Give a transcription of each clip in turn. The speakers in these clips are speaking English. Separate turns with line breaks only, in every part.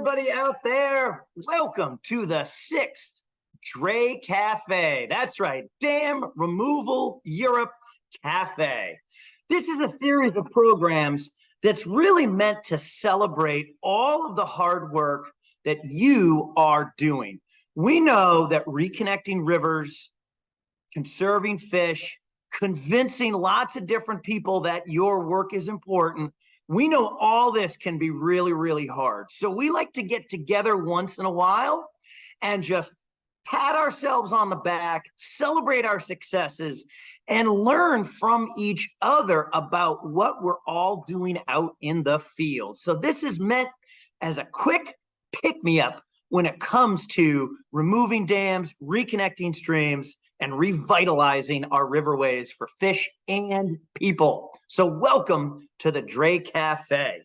everybody out there. Welcome to the 6th DRE Cafe. That's right, Dam Removal Europe Cafe. This is a series of programs that's really meant to celebrate all of the hard work that you are doing. We know that reconnecting rivers, conserving fish, convincing lots of different people that your work is important. We know all this can be really, really hard. So we like to get together once in a while and just pat ourselves on the back, celebrate our successes, and learn from each other about what we're all doing out in the field. So this is meant as a quick pick-me-up when it comes to removing dams, reconnecting streams, and revitalizing our riverways for fish and people. So welcome to the DRE Cafe.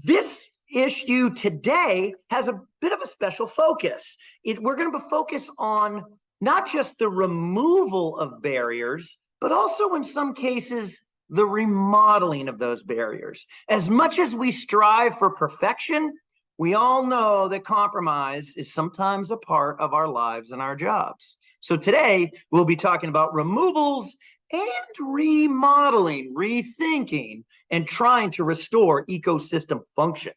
This issue today has a bit of a special focus. We're going to focus on not just the removal of barriers, but also in some cases, the remodeling of those barriers. As much as we strive for perfection, we all know that compromise is sometimes a part of our lives and our jobs. So today, we'll be talking about removals and remodeling, rethinking, and trying to restore ecosystem function.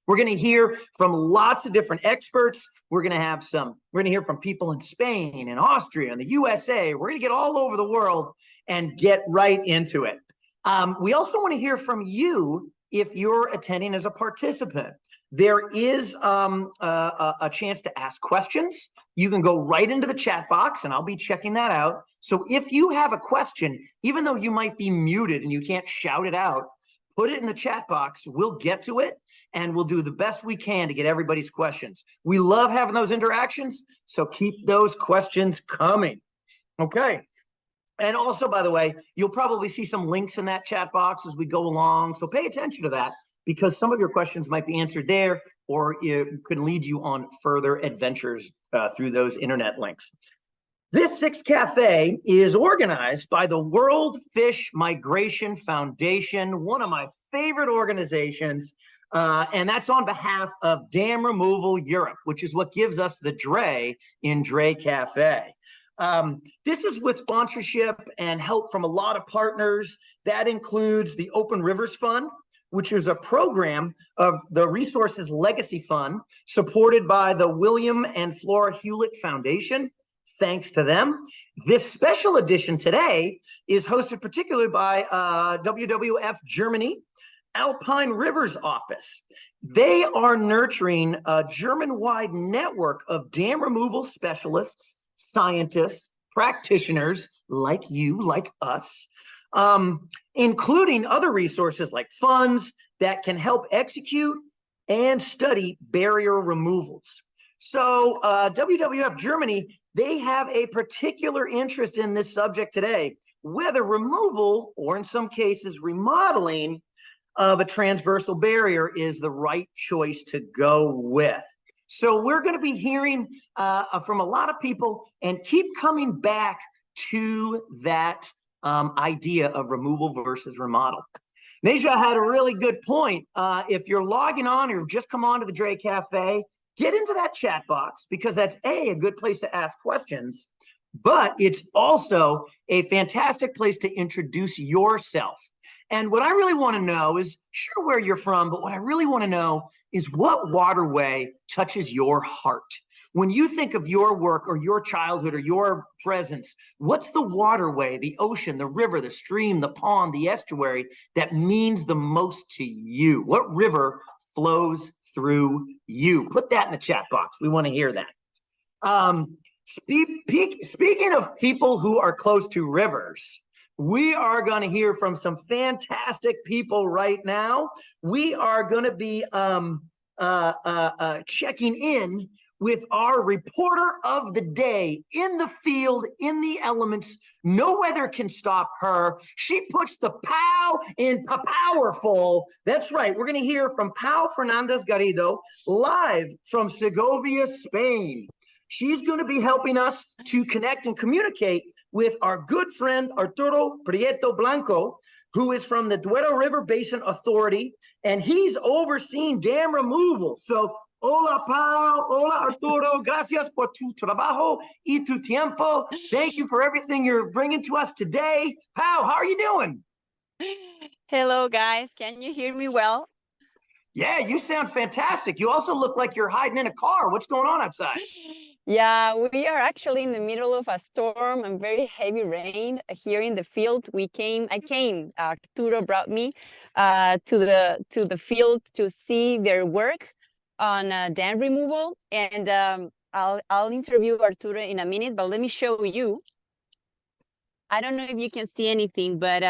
We're going to hear from lots of different experts. We're going to hear from people in Spain and Austria and the USA. We're going to get all over the world and get right into it. We also want to hear from you if you're attending as a participant. There is a chance to ask questions. You can go right into the chat box, and I'll be checking that out. So if you have a question, even though you might be muted and you can't shout it out, put it in the chat box. We'll get to it, and we'll do the best we can to get everybody's questions. We love having those interactions, so keep those questions coming. Okay. And also, by the way, you'll probably see some links in that chat box as we go along. So pay attention to that, because some of your questions might be answered there, or it could lead you on further adventures through those internet links. This 6th Cafe is organized by the World Fish Migration Foundation, one of my favorite organizations, and that's on behalf of Dam Removal Europe, which is what gives us the DRE in DRE Cafe. This is with sponsorship and help from a lot of partners. That includes the Open Rivers Fund, which is a program of the Resources Legacy Fund, supported by the William and Flora Hewlett Foundation. Thanks to them. This special edition today is hosted particularly by WWF Germany, Alpine Rivers Office. They are nurturing a German-wide network of dam removal specialists, scientists, practitioners like you, like us, including other resources like funds that can help execute and study barrier removals. So WWF Germany, they have a particular interest in this subject today, whether removal or in some cases remodeling of a transversal barrier is the right choice to go with. So we're going to be hearing from a lot of people and keep coming back to that idea of removal versus remodel. Neja had a really good point. If you're logging on or you've just come on to the DRE Cafe, get into that chat box, because that's a good place to ask questions, but it's also a fantastic place to introduce yourself. And what I really want to know is, sure, where you're from, but what I really want to know is what waterway touches your heart. When you think of your work or your childhood or your presence, what's the waterway, the ocean, the river, the stream, the pond, the estuary that means the most to you? What river flows through you? Put that in the chat box. We want to hear that. Speaking of people who are close to rivers, we are going to hear from some fantastic people right now. We are going to be checking in with our reporter of the day, in the field, in the elements. No weather can stop her. She puts the POW in powerful. That's right. We're going to hear from Pau Fernandez Garrido, live from Segovia, Spain. She's going to be helping us to connect and communicate with our good friend Arturo Prieto Blanco who is from the Duero River Basin Authority, and he's overseeing dam removal. So, hola, Pao. Hola, Arturo. Gracias por tu trabajo y tu tiempo. Thank you for everything you're bringing to us today. Pao, how are you doing?
Hello, guys. Can you hear me well?
Yeah, you sound fantastic. You also look like you're hiding in a car. What's going on outside?
Yeah, we are actually in the middle of a storm and very heavy rain here in the field. Arturo brought me to the field to see their work on dam removal, and I'll interview Arturo in a minute, but let me show you. I don't know if you can see anything, but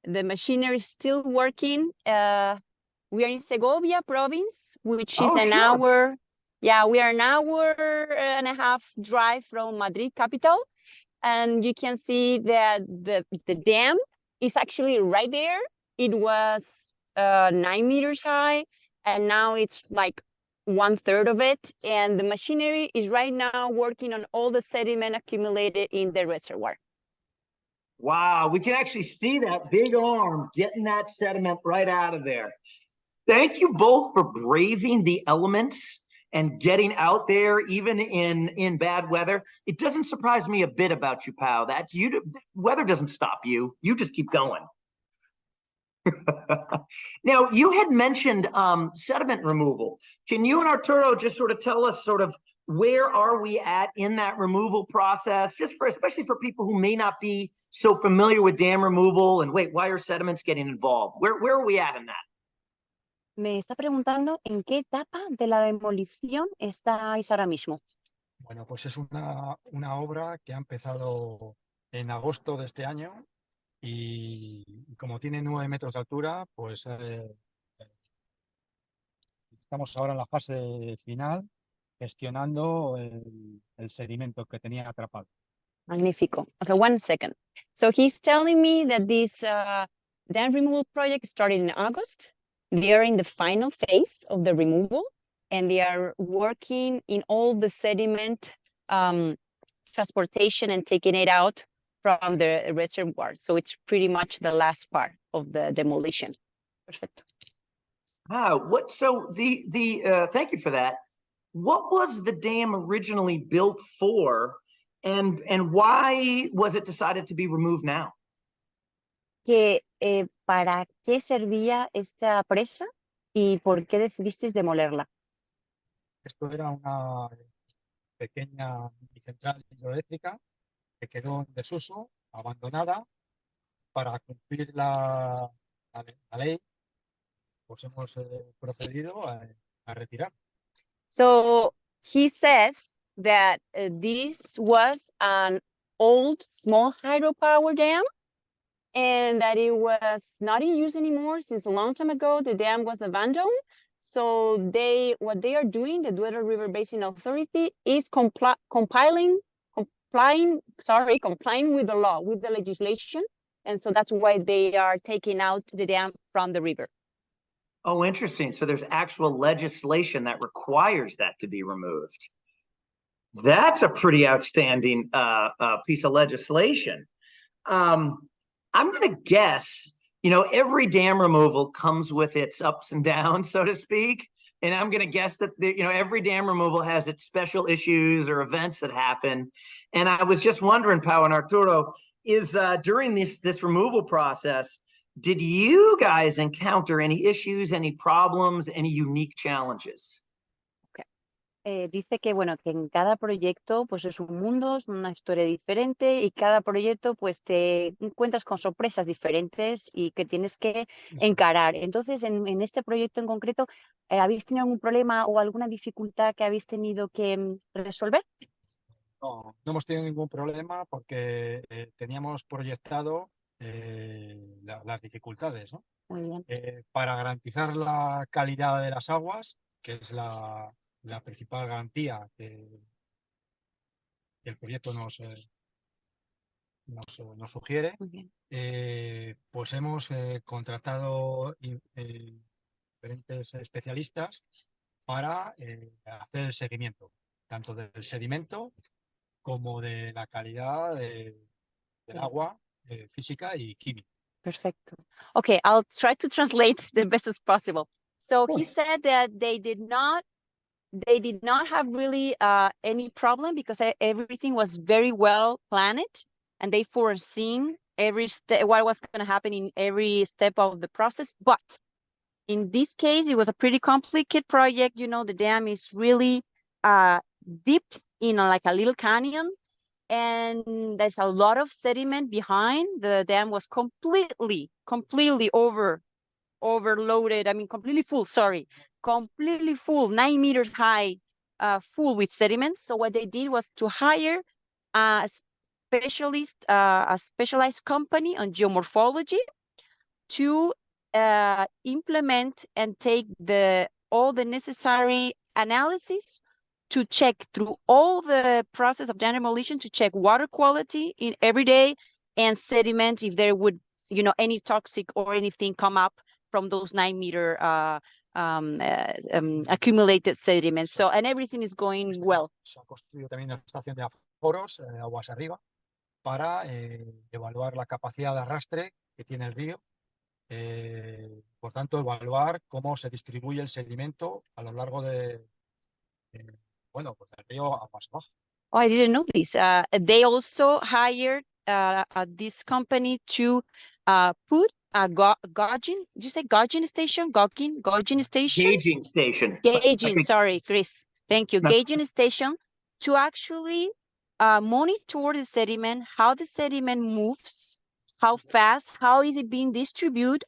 the machinery is still working. We are in Segovia province, which is an hour. Yeah, we are an hour and a half drive from Madrid capital. And you can see that the dam is actually right there. It was 9 meters high, and now it's like 1/3 of it. And the machinery is right now working on all the sediment accumulated in the reservoir.
Wow, we can actually see that big arm getting that sediment right out of there. Thank you both for braving the elements and getting out there, even in bad weather. It doesn't surprise me a bit about you, Pao. That's you. Weather doesn't stop you. You just keep going. Now, you had mentioned sediment removal. Can you and Arturo just sort of tell us where are we at in that removal process, especially for people who may not be so familiar with dam removal, and why are sediments getting involved? Where are we at in that?
Me está preguntando en qué etapa de la demolición estáis ahora mismo.
Bueno, pues es una obra que ha empezado en agosto de este año y como tiene 9 metros de altura, pues estamos ahora en la fase final gestionando el sedimento que tenía atrapado.
Magnifico. Okay, 1 second. So he's telling me that this dam removal project started in August. They are in the final phase of the removal, and they are working in all the sediment transportation and taking it out from the reservoir. So it's pretty much the last part of the demolition. Perfect.
So thank you for that. What was the dam originally built for, and why was it decided to be removed now?
¿Para qué servía esta presa y por qué decidisteis demolerla?
Esto era una pequeña central hidroeléctrica que quedó en desuso, abandonada. Para cumplir la ley, pues hemos procedido a retirar.
So he says that this was an old small hydropower dam, and that it was not in use anymore since a long time ago. The dam was abandoned. So what they are doing, the Duero River Basin Authority, is complying with the law, with the legislation. And so that's why they are taking out the dam from the river.
Oh, interesting. So there's actual legislation that requires that to be removed. That's a pretty outstanding piece of legislation. I'm going to guess, every dam removal comes with its ups and downs, so to speak. And I'm going to guess that every dam removal has its special issues or events that happen. And I was just wondering, Pao and Arturo, is during this removal process, did you guys encounter any issues, any problems, any unique challenges?
Dice que, bueno, que en cada proyecto pues es un mundo, es una historia diferente, y cada proyecto pues te encuentras con sorpresas diferentes y que tienes que encarar. Entonces, en este proyecto en concreto, ¿habéis tenido algún problema o alguna dificultad que habéis tenido que resolver?
No hemos tenido ningún problema porque teníamos proyectado las dificultades, ¿no?
Muy bien.
Para garantizar la calidad de las aguas, que es la principal garantía que el proyecto nos sugiere, pues hemos contratado diferentes especialistas para hacer el seguimiento, tanto del sedimento como de la calidad del agua física y química.
Perfecto. Okay, I'll try to translate the best as possible. So he
course.
said that they did not have really any problem because everything was very well planned and they foreseen every step, what was going to happen in every step of the process. But in this case, it was a pretty complicated project. You know, the dam is really dipped in like a little canyon, and there's a lot of sediment behind. The dam was completely overloaded. I mean, completely full, sorry, completely full, 9 meters high, full with sediment. So what they did was to hire a a specialized company on geomorphology to implement and take all the necessary analysis to check through all the process of dam demolition to check water quality in every day and sediment if there would, you know, any toxic or anything come up from those 9-meter accumulated sediments. So, and everything is going well.
Se ha construido también una estación de aforos, aguas arriba, para evaluar la capacidad de arrastre que tiene el río. Por tanto, evaluar cómo se distribuye el sedimento a lo largo bueno, pues del río a más abajo.
Oh, I didn't know this. They also hired this company to put a gauging. Did you say gauging station? Gauging station?
Gauging station.
Gauging,
Okay.
sorry, Chris. Thank you.
That's-
Gauging station to actually monitor the sediment, how the sediment moves, how fast, how is it being distributed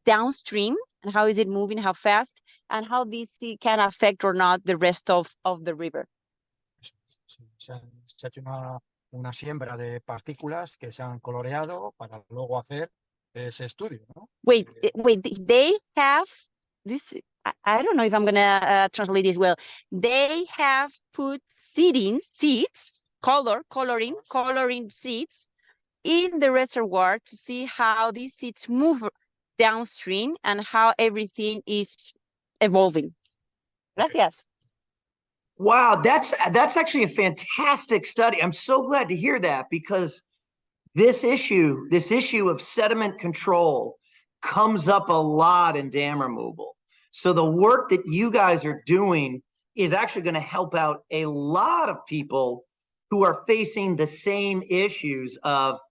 downstream, and how is it moving, how fast, and how this can affect or not the rest of the river.
Sí, se ha hecho una siembra de partículas que se han coloreado para luego hacer ese estudio, ¿no?
Wait, they have this. I don't know if I'm gonna translate this well. They have put seeds, coloring seeds in the reservoir to see how these seeds move downstream and how everything is evolving. Gracias.
Wow, that's actually a fantastic study. I'm so glad to hear that because this issue of sediment control comes up a lot in dam removal. So the work that you guys are doing is actually going to help out a lot of people who are facing the same issues of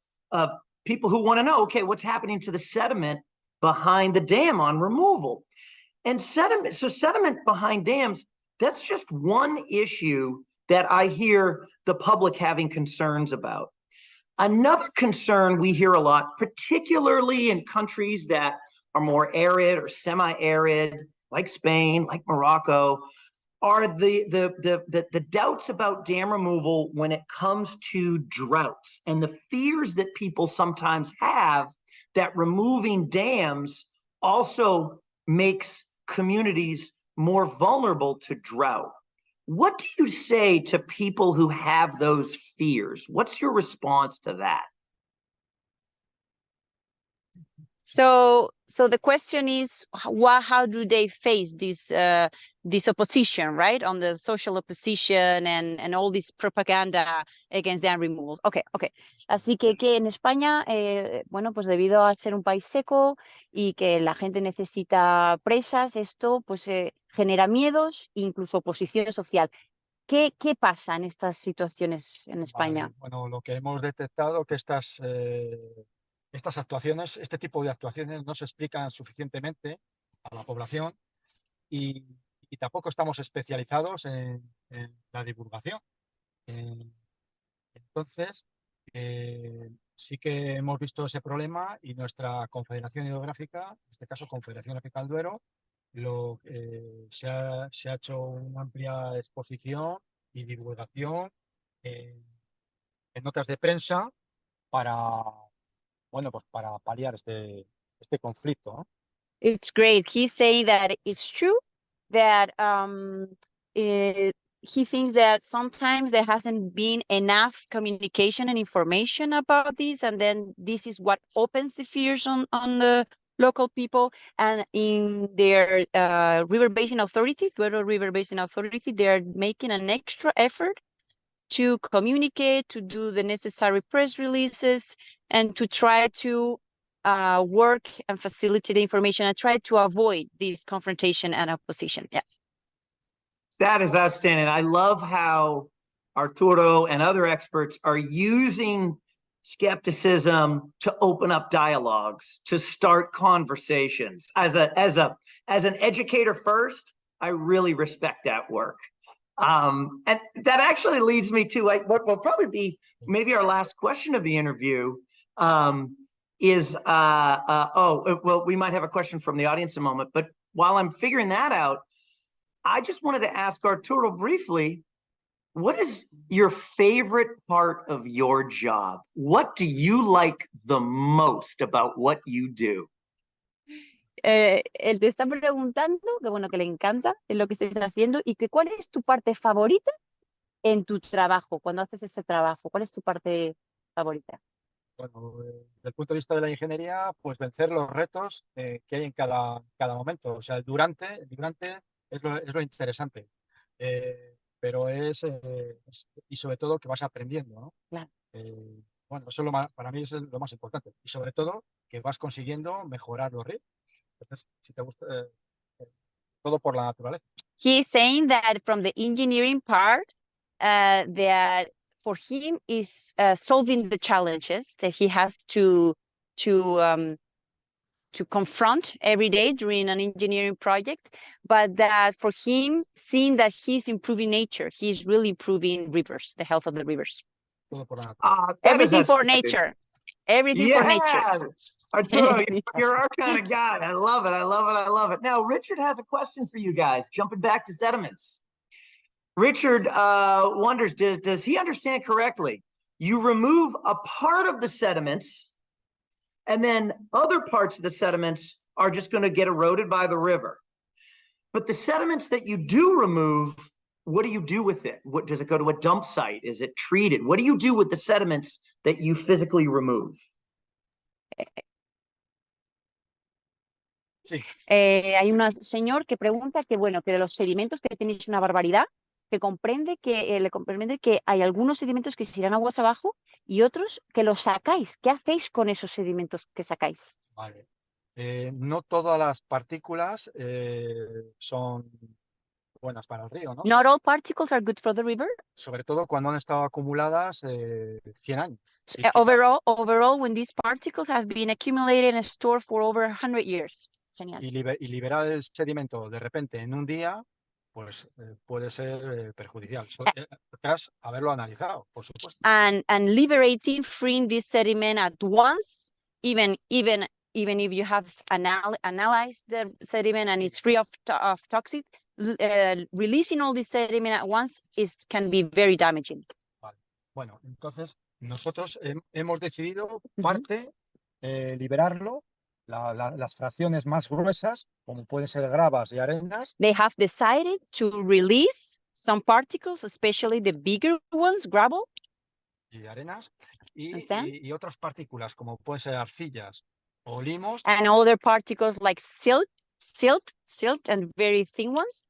people who want to know, okay, what's happening to the sediment behind the dam on removal? And sediment behind dams, that's just one issue that I hear the public having concerns about. Another concern we hear a lot, particularly in countries that are more arid or semi-arid, like Spain, like Morocco, are the doubts about dam removal when it comes to droughts and the fears that people sometimes have that removing dams also makes communities more vulnerable to drought. What do you say to people who have those fears? What's your response to that?
So the question is, how do they face this opposition, right? On the social opposition and all this propaganda against dam removals. Okay. Así que en España, bueno, pues debido a ser un país seco y que la gente necesita presas, esto pues genera miedos e incluso oposición social. ¿Qué pasa en estas situaciones en España?
Vale, bueno, lo que hemos detectado que estas actuaciones, este tipo de actuaciones no se explican suficientemente a la población y tampoco estamos especializados en la divulgación. Entonces, sí que hemos visto ese problema y nuestra Confederación Hidrográfica, en este caso Confederación Hidrográfica del Duero, se ha hecho una amplia exposición y divulgación en notas de prensa para, bueno, pues para paliar este conflicto, ¿no?
It's great. He's saying that it's true that he thinks that sometimes there hasn't been enough communication and information about this, and then this is what opens the fears on the local people. And in their River Basin Authority, Duero River Basin Authority, they're making an extra effort to communicate, to do the necessary press releases, and to try to work and facilitate the information and try to avoid this confrontation and opposition. Yeah.
That is outstanding. I love how Arturo and other experts are using skepticism to open up dialogues, to start conversations. As an educator first, I really respect that work. And that actually leads me to what will probably be maybe our last question of the interview. Well, we might have a question from the audience in a moment, but while I'm figuring that out, I just wanted to ask Arturo briefly, what is your favorite part of your job? What do you like the most about what you do?
Él te está preguntando, que bueno, que le encanta lo que estás haciendo y que cuál es tu parte favorita en tu trabajo, cuando haces ese trabajo, ¿cuál es tu parte favorita?
Bueno, desde el punto de vista de la ingeniería, pues vencer los retos que hay en cada momento. O sea, el durante es lo interesante. Pero y sobre todo que vas aprendiendo, ¿no?
Claro.
Bueno, eso para mí es lo más importante. Y sobre todo que vas consiguiendo mejorar los ritmos. Entonces, si te gusta, todo por la naturaleza.
He is saying that from the engineering part, that for him is solving the challenges that he has to confront every day during an engineering project, but that for him, seeing that he's improving nature, he's really improving rivers, the health of the rivers.
Todo por la naturaleza.
Everything for nature. Everything for nature.
Arturo, you're our kind of guy. I love it. I love it. I love it. Now, Richard has a question for you guys, jumping back to sediments. Richard wonders, does he understand correctly? You remove a part of the sediments, and then other parts of the sediments are just going to get eroded by the river. But the sediments that you do remove, what do you do with it? What does it go to a dump site? Is it treated? What do you do with the sediments that you physically remove?
Sí.
Hay un señor que pregunta que, bueno, que de los sedimentos que tenéis una barbaridad, que comprende que hay algunos sedimentos que se irán aguas abajo y otros que los sacáis. ¿Qué hacéis con esos sedimentos que sacáis?
Vale. No todas las partículas son buenas para el río, ¿no?
Not all particles are good for the river.
Sobre todo cuando han estado acumuladas 100 años.
Overall, when these particles have been accumulated and stored for over 100 years. Genial.
Y liberar el sedimento de repente en un día, pues puede ser perjudicial. Tras haberlo analizado, por supuesto.
And liberating, freeing this sediment at once, even if you have analyzed the sediment and it's free of toxic, releasing all this sediment at once can be very damaging.
Vale. Bueno, entonces nosotros hemos decidido parte liberarlo, las fracciones más gruesas, como pueden ser gravas y arenas.
They have decided to release some particles, especially the bigger ones, gravel.
Y arenas, y otras partículas, como pueden ser arcillas o limos.
And other particles like silt and very thin ones.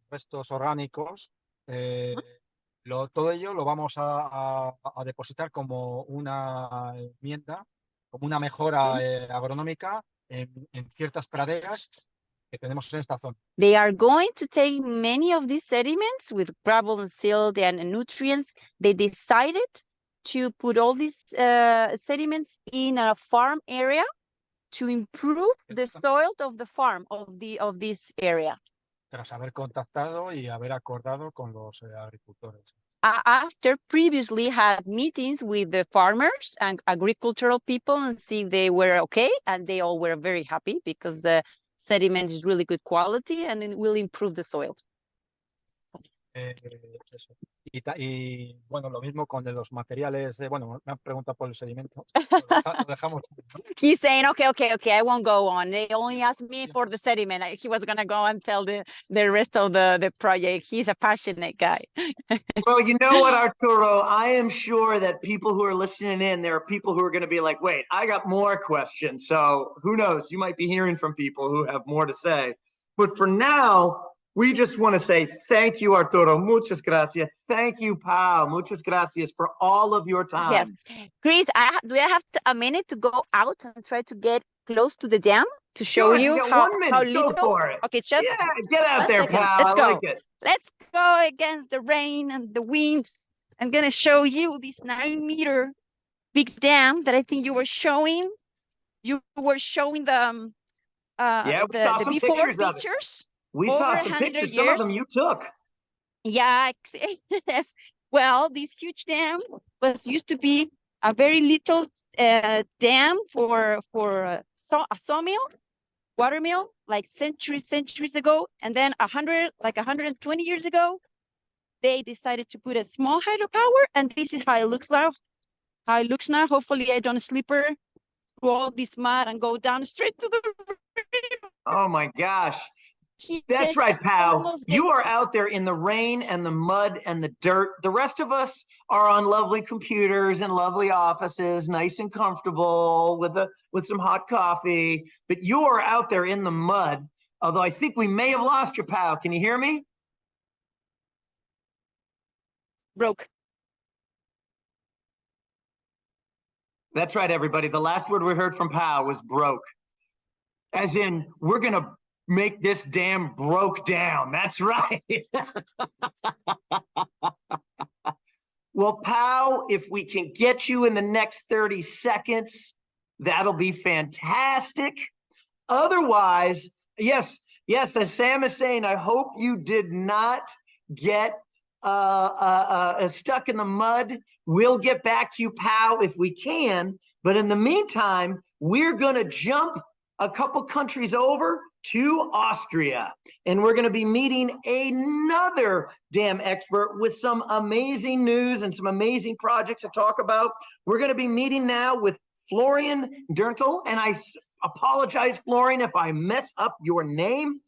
Restos orgánicos. Todo ello lo vamos a depositar como una enmienda, como una mejora agronómica en ciertas praderas que tenemos en esta zona.
They are going to take many of these sediments with gravel and silt and nutrients. They decided to put all these sediments in a farm area to improve the soil of the farm of this area.
Tras haber contactado y haber acordado con los agricultores.
After previously had meetings with the farmers and agricultural people and see if they were okay, and they all were very happy because the sediment is really good quality and it will improve the soil.
Eso. Y bueno, lo mismo con los materiales, bueno, me han preguntado por el sedimento. Lo dejamos.
He's saying, okay, I won't go on. They only asked me for the sediment. He was going to go and tell the rest of the project. He's a passionate guy.
Well, you know what, Arturo? I am sure that people who are listening in, there are people who are going to be like, wait, I got more questions. So who knows? You might be hearing from people who have more to say. But for now, We just want to say thank you, Arturo. Muchas gracias. Thank you, Pau. Muchas gracias for all of your
Yes.
time.
Chris, do I have a minute to go out and try to get close to the dam to show
Sure,
you
got
how
1 minute. Go
little?
for it.
Okay, just
Yeah, get out
1
there,
second.
pal.
Let's
I
go.
like it.
Let's go against the rain and the wind. I'm gonna show you this 9-meter big dam that I think you were showing. You were showing
Yeah, we saw
the
some
before
pictures of it.
pictures
We
over
saw some
100
pictures. Some of them
years.
you took.
Yeah, yes. Well, this huge dam was used to be a very little dam for a sawmill, watermill, like centuries ago, and then 120 years ago, they decided to put a small hydropower, and this is how it looks now. How it looks now. Hopefully, I don't slipper through all this mud and go down straight to the river.
Oh my gosh. That's right, pal. You are out there in the rain and the mud and the dirt. The rest of us are on lovely computers and lovely offices, nice and comfortable with some hot coffee. But you are out there in the mud. Although I think we may have lost you, pal. Can you hear me?
Broke.
That's right, everybody. The last word we heard from Pau was broke. As in, we're going to make this dam broke down. That's right. Well, Pau, if we can get you in the next 30 seconds, that'll be fantastic. Otherwise, yes, as Sam is saying, I hope you did not get stuck in the mud. We'll get back to you, Pau, if we can. But in the meantime, we're going to jump a couple countries over to Austria. And we're going to be meeting another dam expert with some amazing news and some amazing projects to talk about. We're going to be meeting now with Florian Derntl. And I apologize, Florian, if I mess up your name.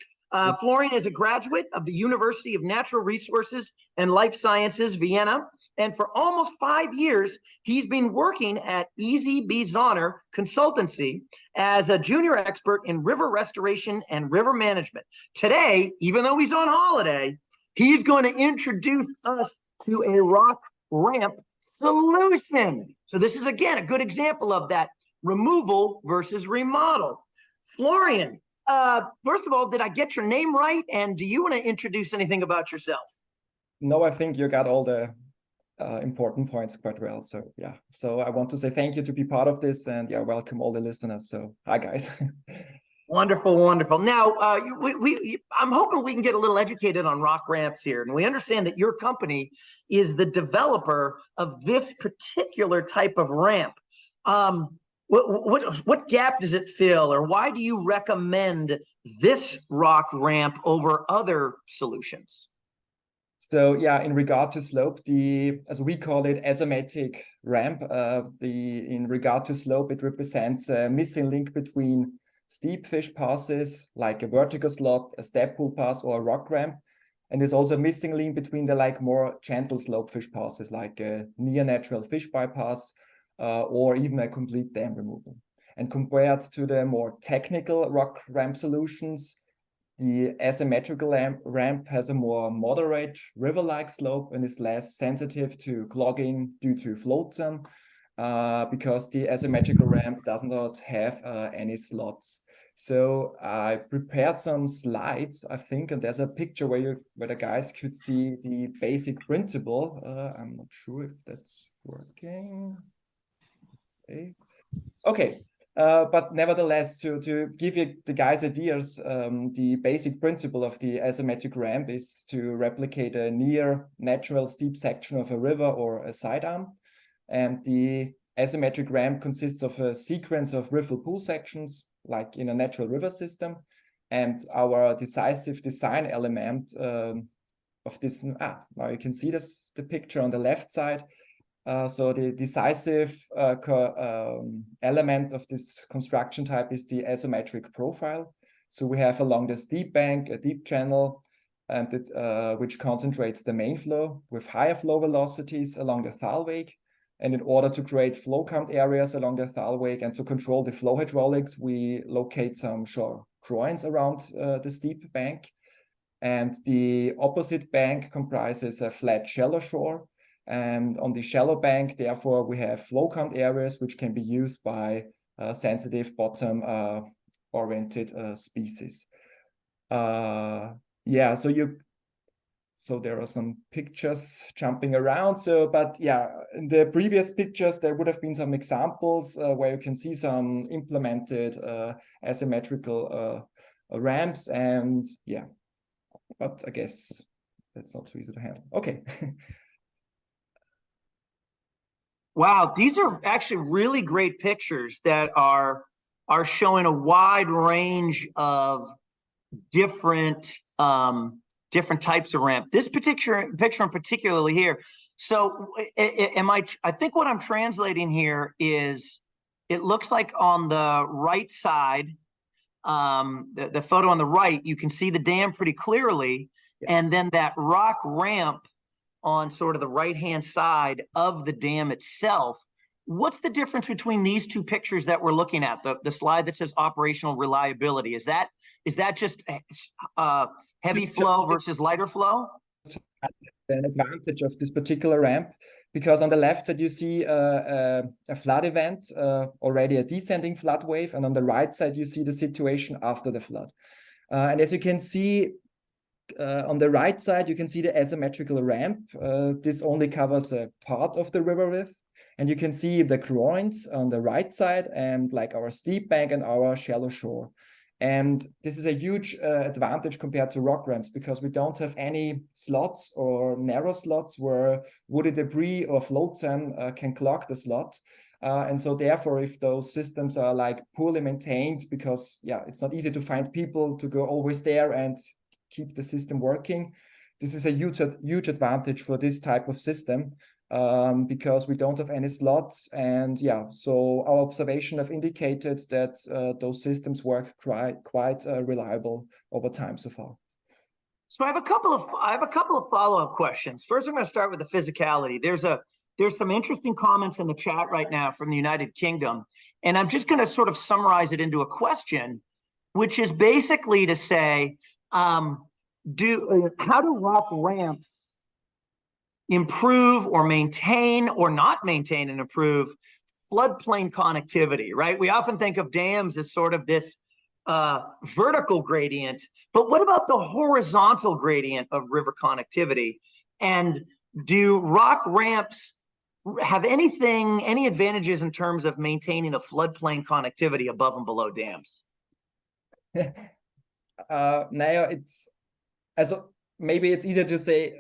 Florian is a graduate of the University of Natural Resources and Life Sciences, Vienna. And for almost 5 years, he's been working at EZ Zonner Consultancy as a junior expert in river restoration and river management. Today, even though he's on holiday, he's going to introduce us to a rock ramp solution. So this is, again, a good example of that removal versus remodel. Florian, first of all, did I get your name right? And do you want to introduce anything about yourself?
No, I think you got all the important points quite well. So yeah, so I want to say thank you to be part of this, and yeah, welcome all the listeners. So hi guys.
Wonderful, wonderful. Now, I'm hoping we can get a little educated on rock ramps here. And we understand that your company is the developer of this particular type of ramp. What gap does it fill, or why do you recommend this rock ramp over other solutions?
So yeah, in regard to slope, as we call it, asymmetric ramp, in regard to slope, it represents a missing link between steep fish passes, like a vertical slot, a step pool pass, or a rock ramp. And there's also a missing link between the more gentle slope fish passes, like a near natural fish bypass, or even a complete dam removal. And compared to the more technical rock ramp solutions, the asymmetrical ramp has a more moderate river-like slope and is less sensitive to clogging due to flotsam, because the asymmetrical ramp does not have any slots. So I prepared some slides, I think, and there's a picture where the guys could see the basic principle. I'm not sure if that's working. Okay. But nevertheless, to give you the guys ideas, the basic principle of the asymmetric ramp is to replicate a near natural steep section of a river or a side arm. And the asymmetric ramp consists of a sequence of river pool sections, like in a natural river system. And our decisive design element of this, now you can see the picture on the left side. So the decisive element of this construction type is the asymmetric profile. So we have along the steep bank a deep channel, and which concentrates the main flow with higher flow velocities along the thalweg. And in order to create flow count areas along the thalweg and to control the flow hydraulics, we locate some shore groins around the steep bank. And the opposite bank comprises a flat shallow shore. And on the shallow bank, therefore, we have flow count areas, which can be used by sensitive bottom oriented species. Yeah, so there are some pictures jumping around. So, but yeah, in the previous pictures, there would have been some examples where you can see some implemented asymmetrical ramps, and yeah, but I guess that's not so easy to handle. Okay.
Wow, these are actually really great pictures that are showing a wide range of different different types of ramp. This picture in particularly here. So I think what I'm translating here is, it looks like on the right side, the photo on the right, you can see the dam pretty clearly. Yes. And then that rock ramp on sort of the right-hand side of the dam itself. What's the difference between these two pictures that we're looking at? The slide that says operational reliability, is that just heavy flow versus lighter flow?
An advantage of this particular ramp, because on the left side you see a flood event, already a descending flood wave, and on the right side you see the situation after the flood. And as you can see, on the right side, you can see the asymmetrical ramp. This only covers a part of the river width. And you can see the groins on the right side, and like our steep bank and our shallow shore. And this is a huge advantage compared to rock ramps, because we don't have any slots or narrow slots where woody debris or float sand can clog the slot. And so therefore, if those systems are like poorly maintained, because yeah, it's not easy to find people to go always there and keep the system working, this is a huge advantage for this type of system, because we don't have any slots. And yeah, so our observation have indicated that those systems work quite reliable over time so far.
So I have a couple of follow-up questions. First, I'm going to start with the physicality. There's some interesting comments in the chat right now from the United Kingdom, and I'm just going to sort of summarize it into a question, which is basically to say, how do rock ramps improve or maintain or not maintain and improve floodplain connectivity, right? We often think of dams as sort of this vertical gradient, but what about the horizontal gradient of river connectivity? And do rock ramps have any advantages in terms of maintaining a floodplain connectivity above and below dams?
Now maybe it's easier to say,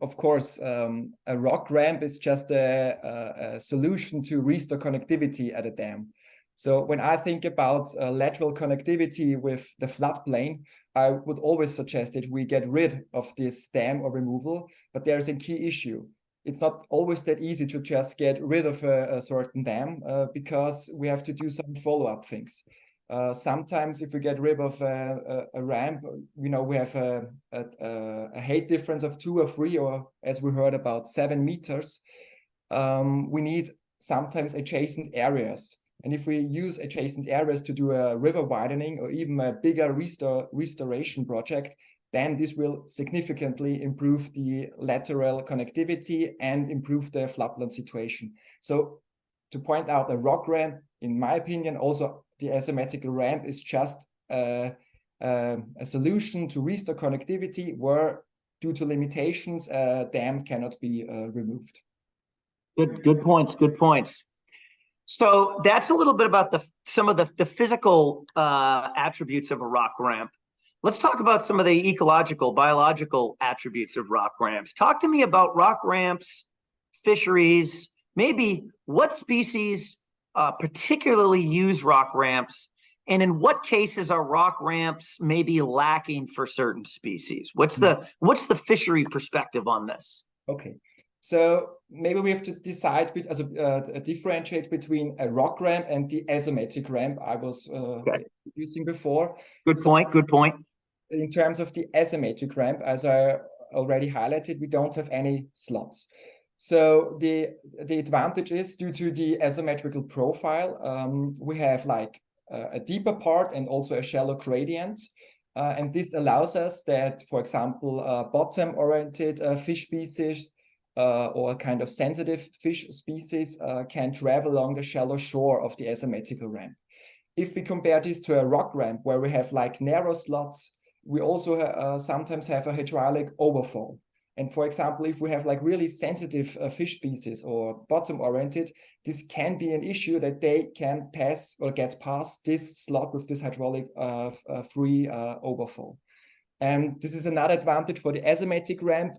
of course, a rock ramp is just a solution to restore connectivity at a dam. So when I think about lateral connectivity with the floodplain, I would always suggest that we get rid of this dam or removal, but there's a key issue. It's not always that easy to just get rid of a certain dam, because we have to do some follow-up things. Sometimes if we get rid of a ramp, we have a height difference of 2 or 3, or as we heard, about 7 meters. We need sometimes adjacent areas. And if we use adjacent areas to do a river widening or even a bigger restoration project, then this will significantly improve the lateral connectivity and improve the floodplain situation. So to point out, a rock ramp, in my opinion, also the asymmetrical ramp is just a solution to restore connectivity where, due to limitations, a dam cannot be removed.
Good points. So that's a little bit about some of the physical attributes of a rock ramp. Let's talk about some of the ecological, biological attributes of rock ramps. Talk to me about rock ramps, fisheries, maybe what species particularly use rock ramps, and in what cases are rock ramps maybe lacking for certain species? What's the fishery perspective on this?
Okay, so maybe we have to decide differentiate between a rock ramp and the asymmetric ramp I was using before.
Good point.
In terms of the asymmetric ramp, as I already highlighted, we don't have any slots. So the advantage is, due to the asymmetrical profile, we have like a deeper part and also a shallow gradient. And this allows us that, for example, bottom-oriented fish species or kind of sensitive fish species can travel along the shallow shore of the asymmetrical ramp. If we compare this to a rock ramp where we have like narrow slots, we also sometimes have a hydraulic overfall. And for example, if we have like really sensitive fish species or bottom-oriented, this can be an issue that they can pass or get past this slot with this hydraulic free overfall. And this is another advantage for the asymmetric ramp.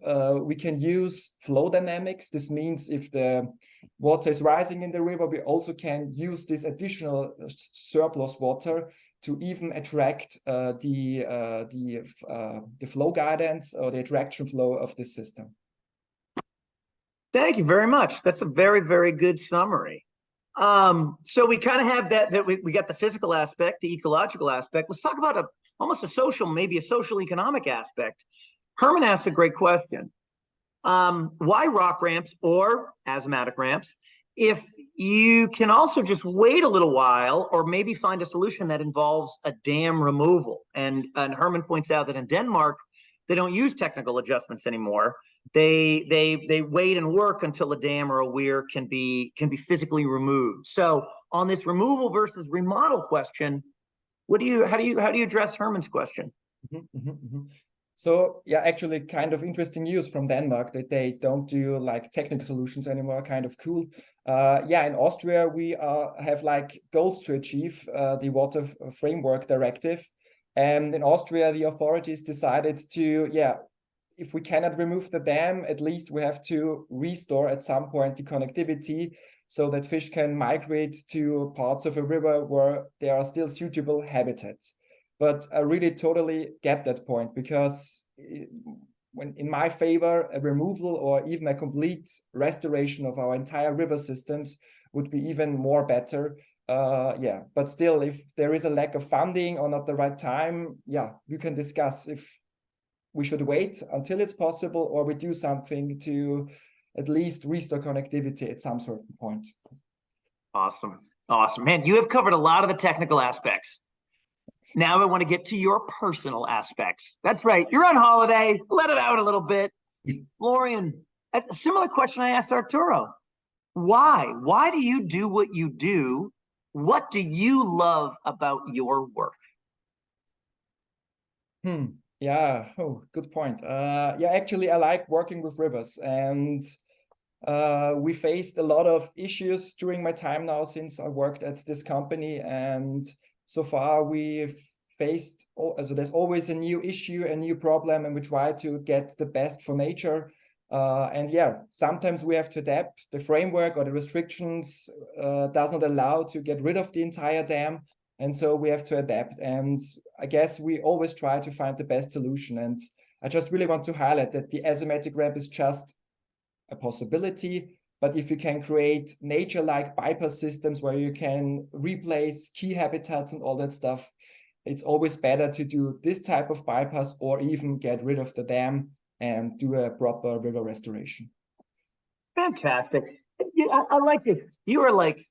We can use flow dynamics. This means if the water is rising in the river, we also can use this additional surplus water to even attract the flow guidance or the attraction flow of this system.
Thank you very much. That's a very, very good summary. So we kind of have that we got the physical aspect, the ecological aspect. Let's talk about almost a social, maybe a social economic aspect. Herman asked a great question. Why rock ramps or asymptotic ramps if you can also just wait a little while or maybe find a solution that involves a dam removal? And Herman points out that in Denmark, they don't use technical adjustments anymore. They wait and work until a dam or a weir can be physically removed. So on this removal versus remodel question, how do you address Herman's question?
So yeah, actually kind of interesting news from Denmark that they don't do like technical solutions anymore, kind of cool. Yeah, in Austria, we have like goals to achieve the Water Framework Directive. And in Austria, the authorities decided to, yeah, if we cannot remove the dam, at least we have to restore at some point the connectivity so that fish can migrate to parts of a river where there are still suitable habitats. But I really totally get that point, because when in my favor, a removal or even a complete restoration of our entire river systems would be even more better. Yeah, but still, if there is a lack of funding or not the right time, yeah, we can discuss if we should wait until it's possible or we do something to at least restore connectivity at some certain point.
Awesome. Awesome. Man, you have covered a lot of the technical aspects. Now I want to get to your personal aspects. That's right. You're on holiday. Let it out a little bit. Florian, a similar question I asked Arturo. Why? Why do you do what you do? What do you love about your work?
Yeah, oh, good point. Yeah, actually, I like working with rivers, and we faced a lot of issues during my time now since I worked at this company, and so far we've faced, so there's always a new issue, a new problem, and we try to get the best for nature. And yeah, sometimes we have to adapt. The framework or the restrictions does not allow to get rid of the entire dam. And so we have to adapt. And I guess we always try to find the best solution. And I just really want to highlight that the asymmetric ramp is just a possibility. But if you can create nature-like bypass systems where you can replace key habitats and all that stuff, it's always better to do this type of bypass or even get rid of the dam and do a proper river restoration.
Fantastic. I like this. You are like,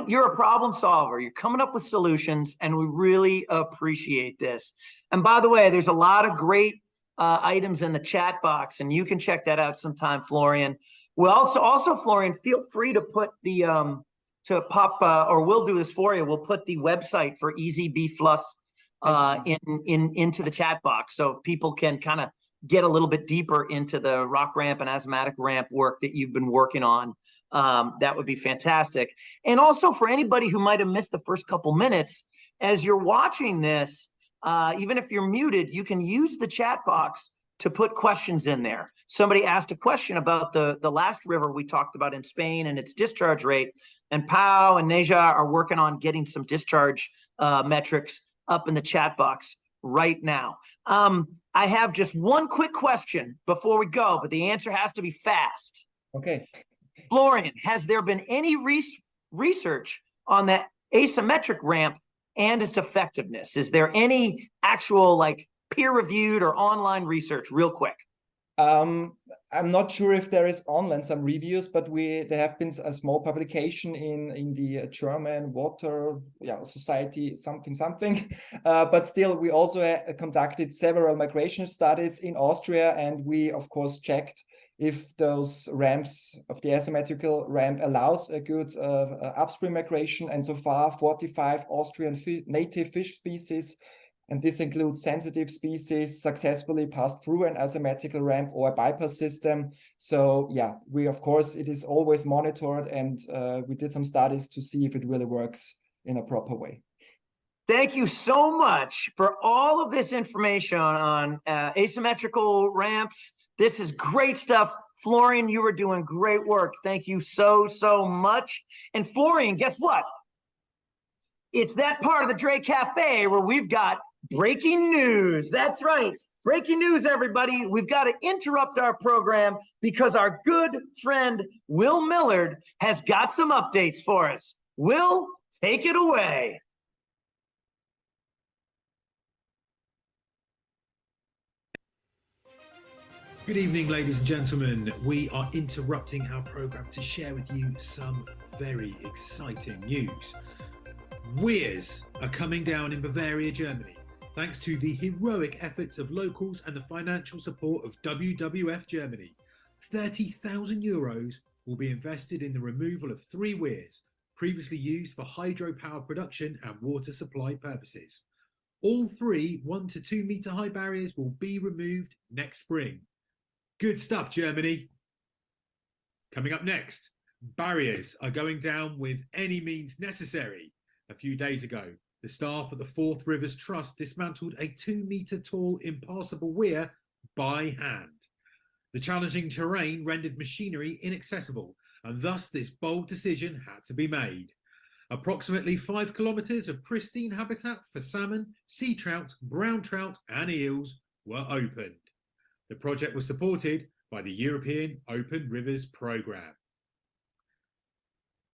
you're a problem solver. You're coming up with solutions, and we really appreciate this. And by the way, there's a lot of great items in the chat box, and you can check that out sometime, Florian. We'll also, Florian, feel free to put the or we'll do this for you. We'll put the website for Easy B Plus into the chat box, so people can kind of get a little bit deeper into the rock ramp and asymptotic ramp work that you've been working on. That would be fantastic. And also for anybody who might have missed the first couple minutes, as you're watching this, even if you're muted, you can use the chat box to put questions in there. Somebody asked a question about the last river we talked about in Spain and its discharge rate, and Pau and Neja are working on getting some discharge metrics up in the chat box right now. I have just one quick question before we go, but the answer has to be fast.
Okay.
Florian, has there been any research on the asymmetric ramp and its effectiveness? Is there any actual like peer-reviewed or online research, real quick?
I'm not sure if there is online some reviews, but there have been a small publication in the German Water Society something. But still, we also conducted several migration studies in Austria, and we of course checked if those ramps of the asymmetrical ramp allows a good upstream migration. And so far, 45 Austrian native fish species, and this includes sensitive species, successfully passed through an asymmetrical ramp or a bypass system. So yeah, of course, it is always monitored, and we did some studies to see if it really works in a proper way.
Thank you so much for all of this information on asymmetrical ramps. This is great stuff. Florian, you were doing great work. Thank you so much. And Florian, guess what? It's that part of the DRE Cafe where we've got breaking news. That's right. Breaking news, everybody. We've got to interrupt our program because our good friend, Will Millard, has got some updates for us. Will, take it away.
Good evening, ladies and gentlemen. We are interrupting our program to share with you some very exciting news. Weirs are coming down in Bavaria, Germany, thanks to the heroic efforts of locals and the financial support of WWF Germany. 30,000 euros will be invested in the removal of 3 weirs previously used for hydropower production and water supply purposes. All 3 1 to 2 meter high barriers will be removed next spring. Good stuff, Germany. Coming up next, barriers are going down with any means necessary. A few days ago, the staff at the Forth Rivers Trust dismantled a 2 meter tall impassable weir by hand. The challenging terrain rendered machinery inaccessible, and thus this bold decision had to be made. Approximately 5 kilometers of pristine habitat for salmon, sea trout, brown trout and eels were opened. The project was supported by the European Open Rivers Programme.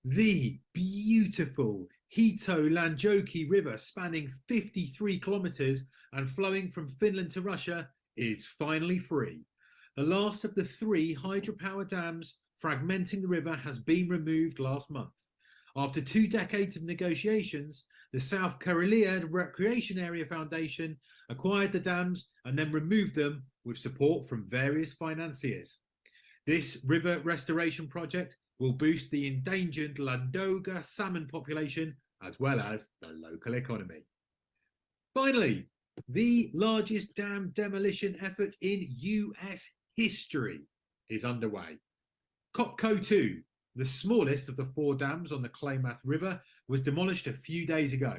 The beautiful Hito-Lanjoki River, spanning 53 kilometers and flowing from Finland to Russia, is finally free. The last of the 3 hydropower dams fragmenting the river has been removed last month. After 2 decades of negotiations, the South Karelia Recreation Area Foundation acquired the dams and then removed them with support from various financiers. This river restoration project will boost the endangered Ladoga salmon population as well as the local economy. Finally, the largest dam demolition effort in US history is underway. Copco 2, the smallest of the 4 dams on the Klamath River, was demolished a few days ago.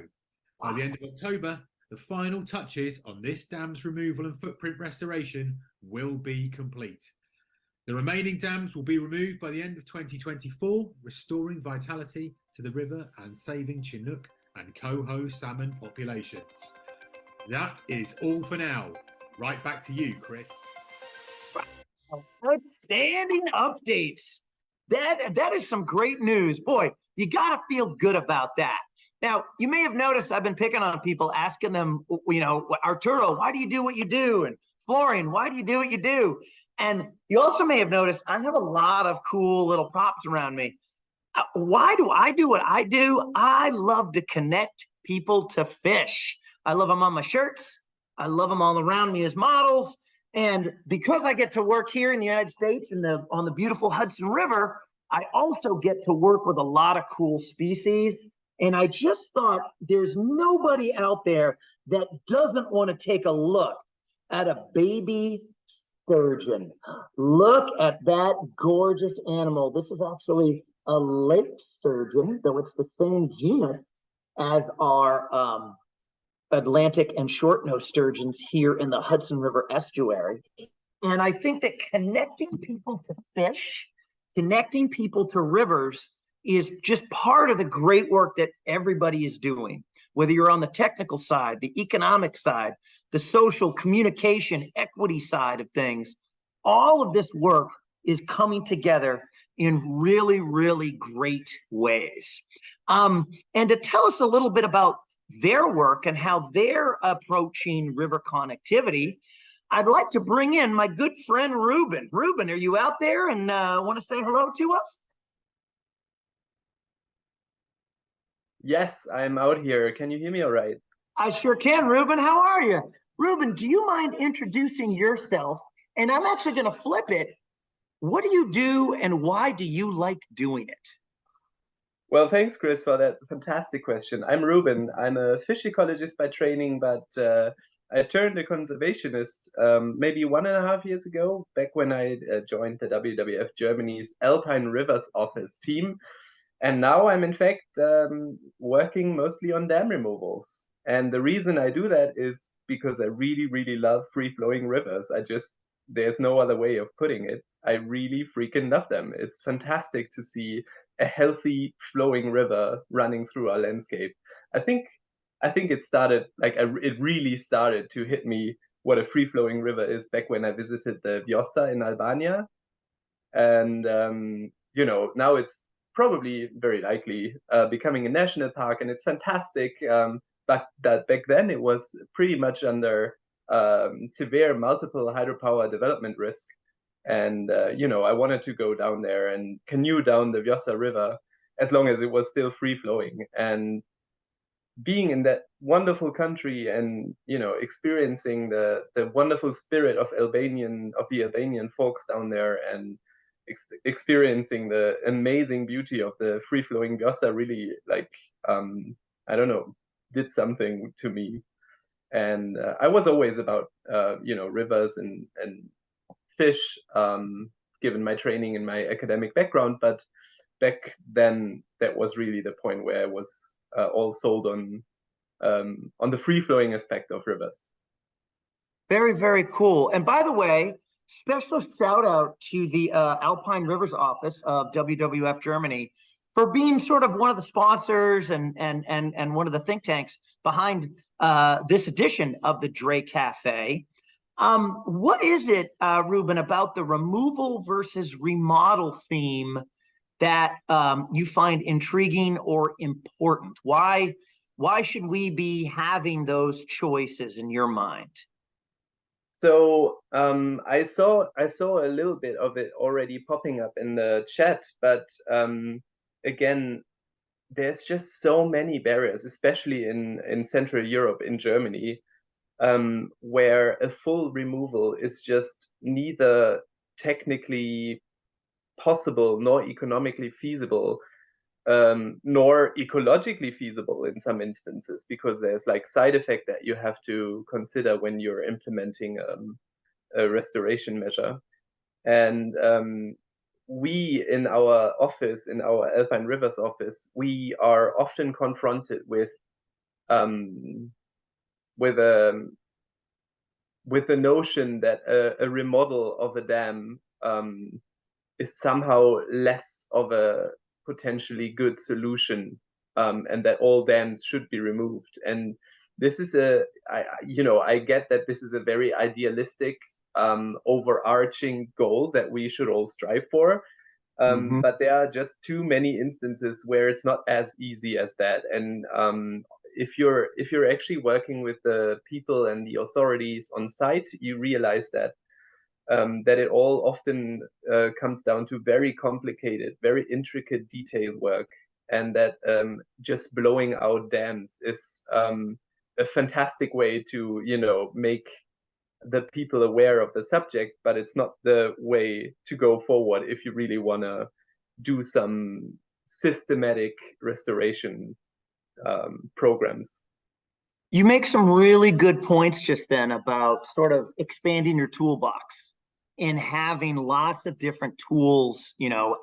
By the end of October, the final touches on this dam's removal and footprint restoration will be complete. The remaining dams will be removed by the end of 2024, restoring vitality to the river and saving Chinook and coho salmon populations. That is all for now. Right back to you, Chris.
Outstanding updates. That is some great news. Boy, you got to feel good about that. Now, you may have noticed I've been picking on people, asking them, you know, Arturo, why do you do what you do? And Florian, why do you do what you do? And you also may have noticed I have a lot of cool little props around me. Why do I do what I do? I love to connect people to fish. I love them on my shirts. I love them all around me as models. And because I get to work here in the United States on the beautiful Hudson River, I also get to work with a lot of cool species. And I just thought there's nobody out there that doesn't want to take a look at a baby sturgeon. Look at that gorgeous animal. This is actually a lake sturgeon, though it's the same genus as our Atlantic and short-nosed sturgeons here in the Hudson River estuary. And I think that connecting people to fish, connecting people to rivers is just part of the great work that everybody is doing, whether you're on the technical side, the economic side, the social communication, equity side of things. All of this work is coming together in really, really great ways. And to tell us a little bit about their work and how they're approaching river connectivity, I'd like to bring in my good friend, Ruben. Ruben, are you out there and want to say hello to us?
Yes, I'm out here. Can you hear me all right?
I sure can, Ruben. How are you? Ruben, do you mind introducing yourself? And I'm actually going to flip it. What do you do and why do you like doing it?
Well, thanks, Chris, for that fantastic question. I'm Ruben. I'm a fish ecologist by training, but I turned a conservationist maybe 1.5 years ago, back when I joined the WWF Germany's Alpine Rivers Office team. And now I'm, in fact, working mostly on dam removals. And the reason I do that is because I really, really love free-flowing rivers. There's no other way of putting it. I really freaking love them. It's fantastic to see a healthy flowing river running through our landscape. I think it started, it really started to hit me what a free-flowing river is back when I visited the Vjosa in Albania. And, now it's probably very likely becoming a national park, and it's fantastic. But back then it was pretty much under severe multiple hydropower development risk. And, I wanted to go down there and canoe down the Vjosa River as long as it was still free flowing. And being in that wonderful country and, experiencing the wonderful spirit of the Albanian folks down there, and experiencing the amazing beauty of the free flowing Vjosa really, I don't know, did something to me. And I was always about, rivers and fish, given my training and my academic background. But back then, that was really the point where I was all sold on the free-flowing aspect of rivers.
Very, very cool. And by the way, special shout out to the Alpine Rivers Office of WWF Germany for being sort of one of the sponsors and one of the think tanks behind this edition of the DRE Cafe. What is it, Ruben, about the removal versus remodel theme that you find intriguing or important? Why should we be having those choices in your mind?
So I saw a little bit of it already popping up in the chat, but again, there's just so many barriers, especially in Central Europe, in Germany, where a full removal is just neither technically possible nor economically feasible, nor ecologically feasible in some instances, because there's side effect that you have to consider when you're implementing a restoration measure. And we in our office, in our Alpine Rivers office, we are often confronted with the notion that a remodel of a dam is somehow less of a potentially good solution, and that all dams should be removed. And this is I get that this is a very idealistic, overarching goal that we should all strive for. But there are just too many instances where it's not as easy as that. And if you're actually working with the people and the authorities on site, you realize that it all often comes down to very complicated, very intricate detail work, and that just blowing out dams is a fantastic way to, make the people aware of the subject, but it's not the way to go forward if you really want to do some systematic restoration programs.
You make some really good points just then about sort of expanding your toolbox and having lots of different tools,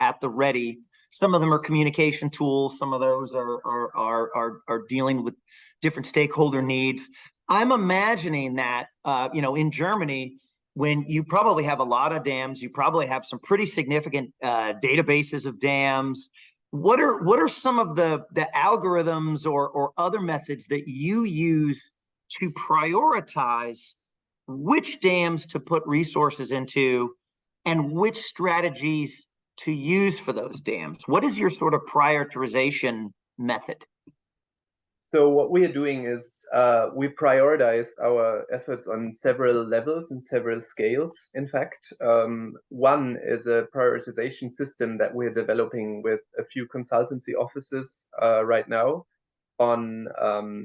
at the ready. Some of them are communication tools. Some of those are dealing with different stakeholder needs. I'm imagining that, in Germany, when you probably have a lot of dams, you probably have some pretty significant databases of dams. What are some of the algorithms or other methods that you use to prioritize which dams to put resources into and which strategies to use for those dams? What is your sort of prioritization method?
So what we are doing is we prioritize our efforts on several levels and several scales. In fact, one is a prioritization system that we're developing with a few consultancy offices right now on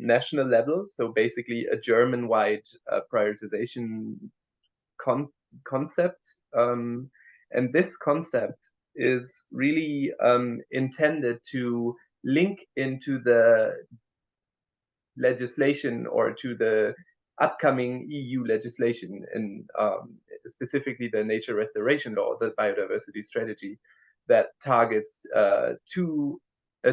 national level. So basically a German-wide prioritization concept. And this concept is really intended to link into the legislation or to the upcoming EU legislation, and specifically the nature restoration law, the biodiversity strategy, that targets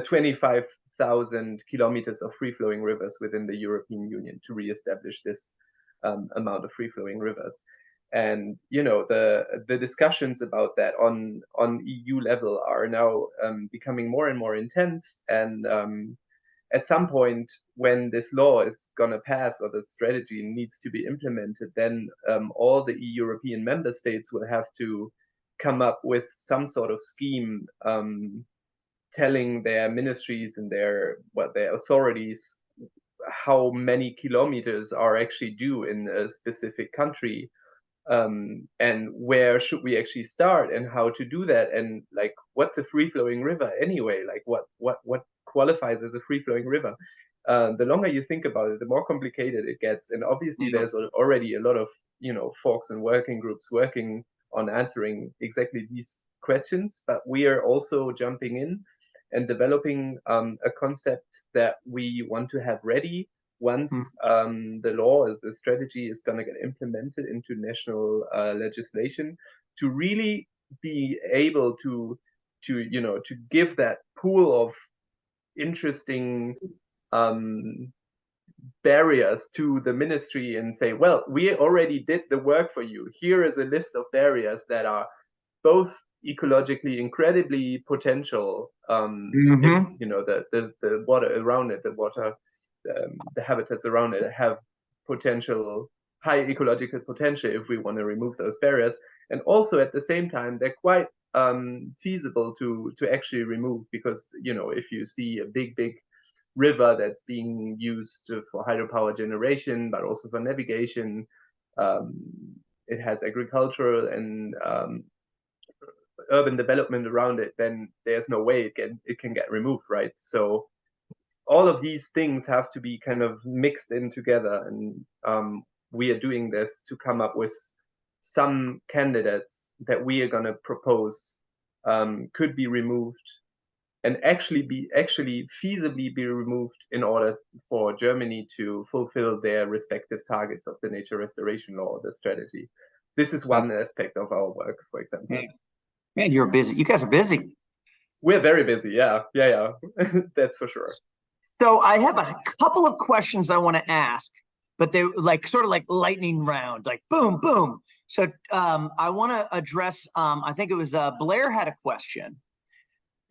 25,000 kilometers of free-flowing rivers within the European Union to re-establish this amount of free-flowing rivers. And you know, the discussions about that on EU level are now becoming more and more intense, and at some point when this law is going to pass or the strategy needs to be implemented, then all the European member states will have to come up with some sort of scheme telling their ministries and their authorities how many kilometers are actually due in a specific country, and where should we actually start and how to do that, and like what's a free-flowing river anyway, like what qualifies as a free-flowing river. The longer you think about it, the more complicated it gets, and obviously there's already a lot of, you know, folks and working groups working on answering exactly these questions, but we are also jumping in and developing a concept that we want to have ready once the law, the strategy is going to get implemented into national legislation, to really be able to you know, to give that pool of interesting barriers to the ministry and say, well, we already did the work for you. Here is a list of barriers that are both ecologically incredibly potential. If, you know, the water around it, the habitats around it have potential, high ecological potential if we want to remove those barriers. And also at the same time, they're quite feasible to actually remove, because, you know, if you see a big river that's being used for hydropower generation, but also for navigation, it has agricultural and urban development around it, then there's no way it can get removed, right? So all of these things have to be kind of mixed in together, and we are doing this to come up with some candidates that we are going to propose could be removed and actually feasibly be removed in order for Germany to fulfill their respective targets of the nature restoration law, the strategy. This is one aspect of our work, for example.
Man, you're busy. You guys are busy.
We're very busy. Yeah. That's for sure.
So I have a couple of questions I want to ask, but they're like sort of like lightning round, like boom, boom. So I want to address, I think it was Blair had a question.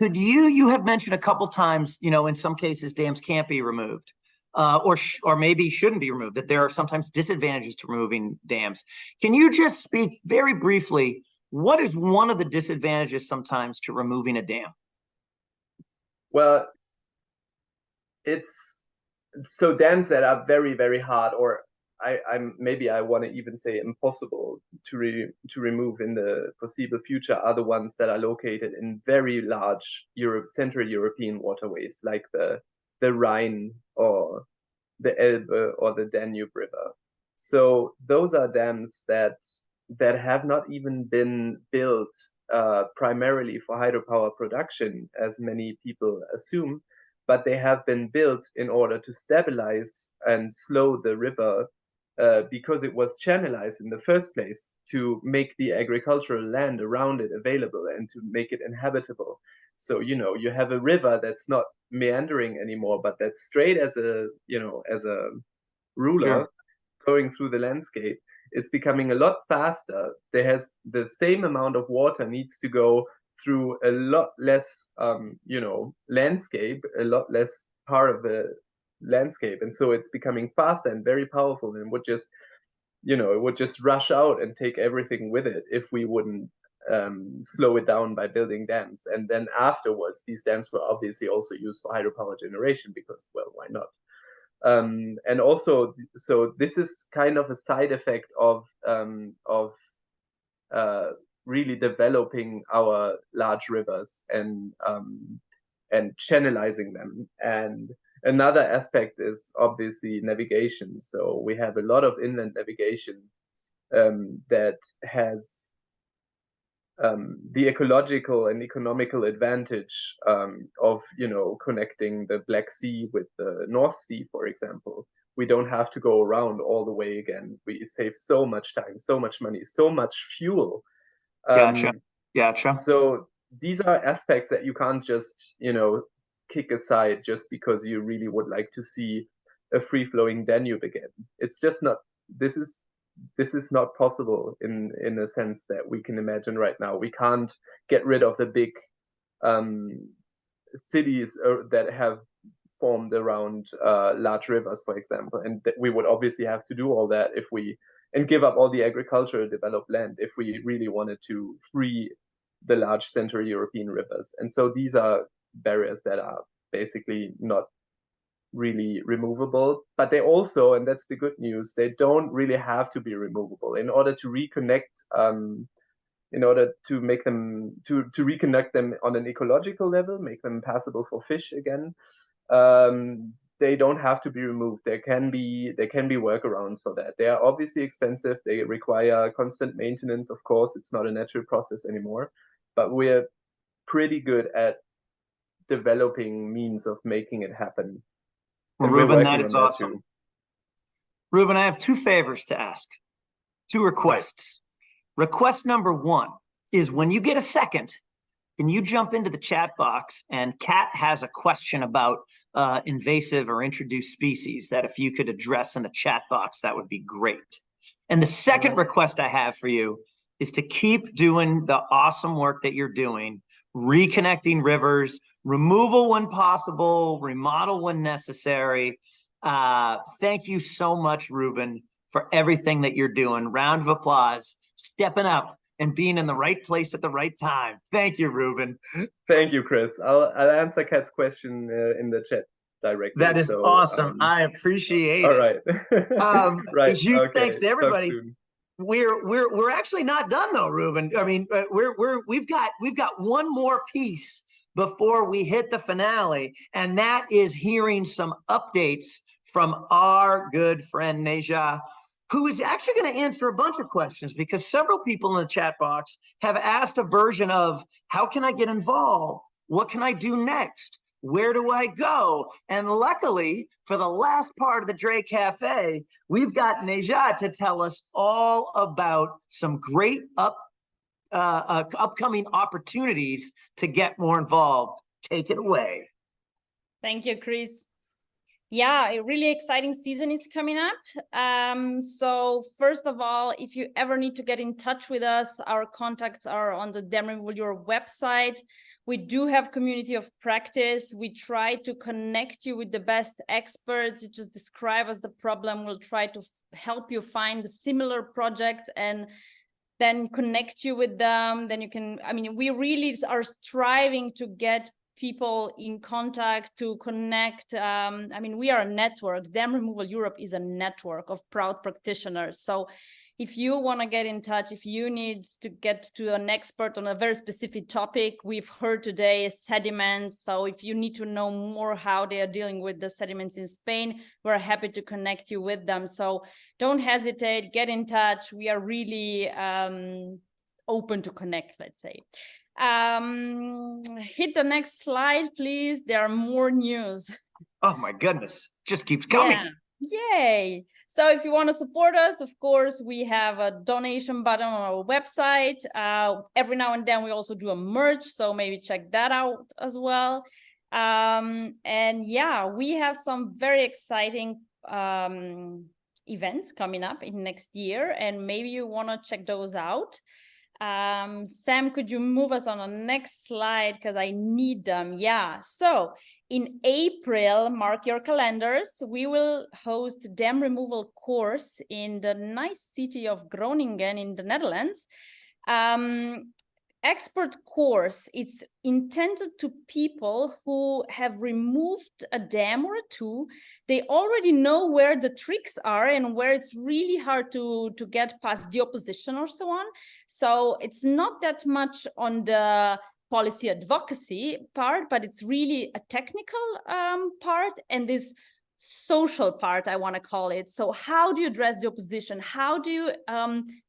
Could you have mentioned a couple times, you know, in some cases dams can't be removed, or maybe shouldn't be removed, that there are sometimes disadvantages to removing dams. Can you just speak very briefly, what is one of the disadvantages sometimes to removing a dam?
Well, it's so dams that are very hard, or I want to even say impossible to remove in the foreseeable future, are the ones that are located in very large Central European waterways, like the Rhine or the Elbe or the Danube River. So those are dams that have not even been built primarily for hydropower production, as many people assume, but they have been built in order to stabilize and slow the river, because it was channelized in the first place to make the agricultural land around it available and to make it inhabitable. So, you know, you have a river that's not meandering anymore, but that's straight as a ruler going through the landscape. It's becoming a lot faster. The same amount of water needs to go through a lot less, landscape, a lot less part of the landscape, and so it's becoming faster and very powerful, and it would just rush out and take everything with it if we wouldn't slow it down by building dams. And then afterwards, these dams were obviously also used for hydropower generation, because, well, why not? And also, so this is kind of a side effect of really developing our large rivers and channelizing them. And another aspect is obviously navigation. So we have a lot of inland navigation that has the ecological and economical advantage of, you know, connecting the Black Sea with the North Sea, for example. We don't have to go around all the way again. We save so much time, so much money, so much fuel.
Gotcha.
So these are aspects that you can't just, you know, kick aside just because you really would like to see a free-flowing Danube again. It's just not. This is not possible in a sense that we can imagine right now. We can't get rid of the big cities that have formed around large rivers, for example, and we would obviously have to do all that and give up all the agricultural developed land if we really wanted to free the large Central European rivers. And so these are barriers that are basically not really removable, but they also, and that's the good news, they don't really have to be removable in order to reconnect, in order to make them, to reconnect them on an ecological level, make them passable for fish again. They don't have to be removed. There can be workarounds for that. They are obviously expensive. They require constant maintenance. Of course, it's not a natural process anymore, but we're pretty good at developing means of making it happen.
Well, Ruben, that is awesome. Ruben, I have two favors to ask, two requests. Right. Request number one is when you get a second, can you jump into the chat box, and Kat has a question about invasive or introduced species that if you could address in the chat box, that would be great. And the second request I have for you is to keep doing the awesome work that you're doing, reconnecting rivers, removal when possible, remodel when necessary. Thank you so much, Ruben, for everything that you're doing. Round of applause, stepping up and being in the right place at the right time. Thank you, Ruben.
Thank you, Chris. I'll answer Kat's question in the chat directly.
That is awesome. I appreciate it.
All right.
Right. Huge thanks to everybody. We're actually not done though, Ruben. I mean, we've got one more piece before we hit the finale, and that is hearing some updates from our good friend Neja, who is actually going to answer a bunch of questions, because several people in the chat box have asked a version of, how can I get involved? What can I do next? Where do I go? And luckily, for the last part of the DRE Cafe, we've got Neja to tell us all about some great upcoming opportunities to get more involved. Take it away.
Thank you, Chris. Yeah, a really exciting season is coming up. So first of all, if you ever need to get in touch with us, our contacts are on the Remodel Europe website. We do have community of practice. We try to connect you with the best experts. You just describe us the problem. We'll try to help you find a similar project and then connect you with them. Then you can, I mean, we really are striving to get people in contact, to connect. I mean, we are a network. Dam Removal Europe is a network of proud practitioners. So if you want to get in touch, if you need to get to an expert on a very specific topic, we've heard today sediments. So if you need to know more how they are dealing with the sediments in Spain, we're happy to connect you with them. So don't hesitate, get in touch. We are really open to connect, let's say. Hit the next slide, please. There are more news.
Oh my goodness, just keeps coming.
Yeah. Yay. So if you want to support us, of course, we have a donation button on our website. Every now and then we also do a merch, so maybe check that out as well. And yeah, we have some very exciting events coming up in next year, and maybe you want to check those out. Sam, could you move us on the next slide, because I need them. Yeah, so in April, mark your calendars, we will host dam removal course in the nice city of Groningen in the Netherlands. expert course, it's intended to people who have removed a dam or two. They already know where the tricks are and where it's really hard to get past the opposition or so on. So it's not that much on the policy advocacy part, but it's really a technical part and this social part, I want to call it. So how do you address the opposition? How do you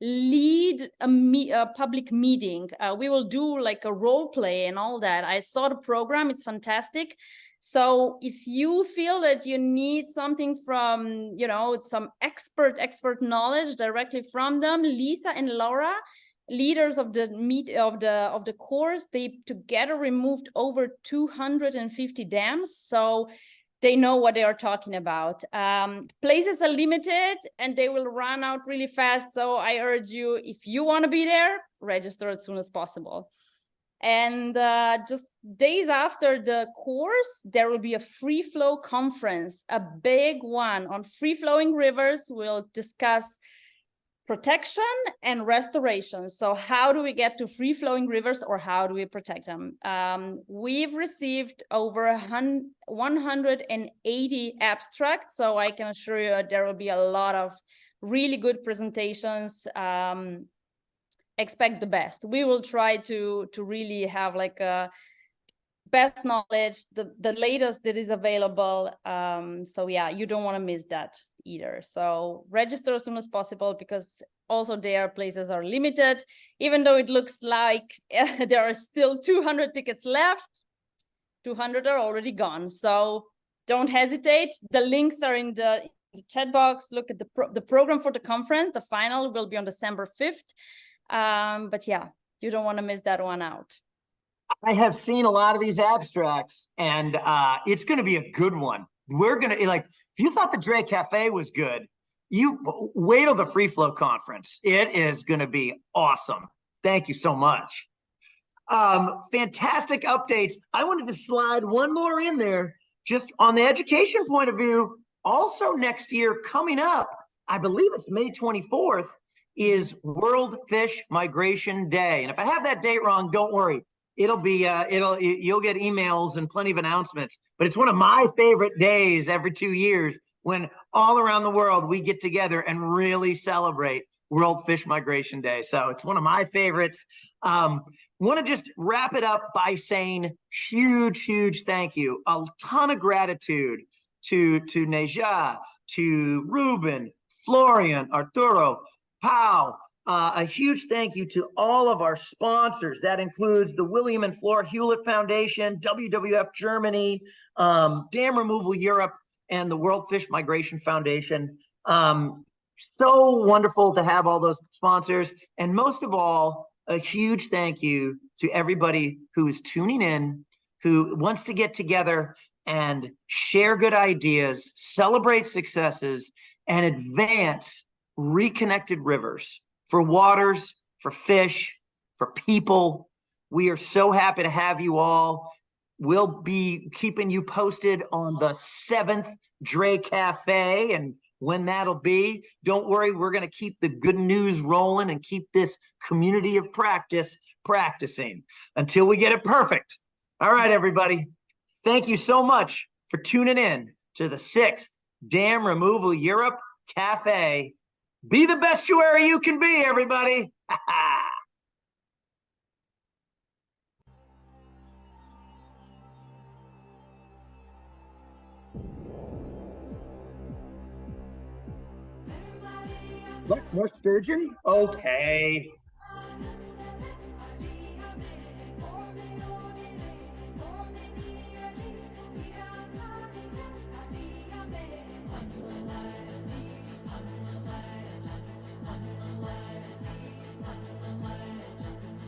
lead a public meeting? We will do like a role play and all that. I saw the program, it's fantastic. So if you feel that you need something from, you know, some expert knowledge directly from them, Lisa and Laura, leaders of the course, they together removed over 250 dams. So they know what they are talking about. Places are limited and they will run out really fast. So I urge you, if you want to be there, register as soon as possible. And just days after the course, there will be a free flow conference, a big one on free flowing rivers. We'll discuss protection and restoration. So how do we get to free flowing rivers, or how do we protect them? We've received over 180 abstracts. So I can assure you there will be a lot of really good presentations. Expect the best. We will try to really have like a best knowledge, the latest that is available. So yeah, you don't want to miss that either. So register as soon as possible, because also their places are limited. Even though it looks like there are still 200 tickets left, 200 are already gone. So don't hesitate. The links are in the chat box. Look at the program for the conference. The final will be on December 5th. But yeah, you don't want to miss that one out.
I have seen a lot of these abstracts, and it's going to be a good one. We're going to, like, if you thought the DRE Cafe was good, you wait till the Free Flow Conference. It is going to be awesome. Thank you so much. Fantastic updates. I wanted to slide one more in there, just on the education point of view. Also next year, coming up, I believe it's May 24th, is World Fish Migration Day. And if I have that date wrong, don't worry. It'll be you'll get emails and plenty of announcements, but it's one of my favorite days every 2 years, when all around the world we get together and really celebrate World Fish Migration Day. So it's one of my favorites. Want to just wrap it up by saying huge thank you, a ton of gratitude to Neja, to Ruben, Florian, Arturo, Pau. A huge thank you to all of our sponsors. That includes the William and Flora Hewlett Foundation, WWF Germany, Dam Removal Europe, and the World Fish Migration Foundation. So wonderful to have all those sponsors. And most of all, a huge thank you to everybody who is tuning in, who wants to get together and share good ideas, celebrate successes, and advance reconnected rivers. For waters, for fish, for people. We are so happy to have you all. We'll be keeping you posted on the 7th DRE Cafe and when that'll be. Don't worry, we're going to keep the good news rolling and keep this community of practice practicing until we get it perfect. All right, everybody. Thank you so much for tuning in to the 6th Dam Removal Europe Cafe. Be the best estuary you can be, everybody. What, more sturgeon? Okay.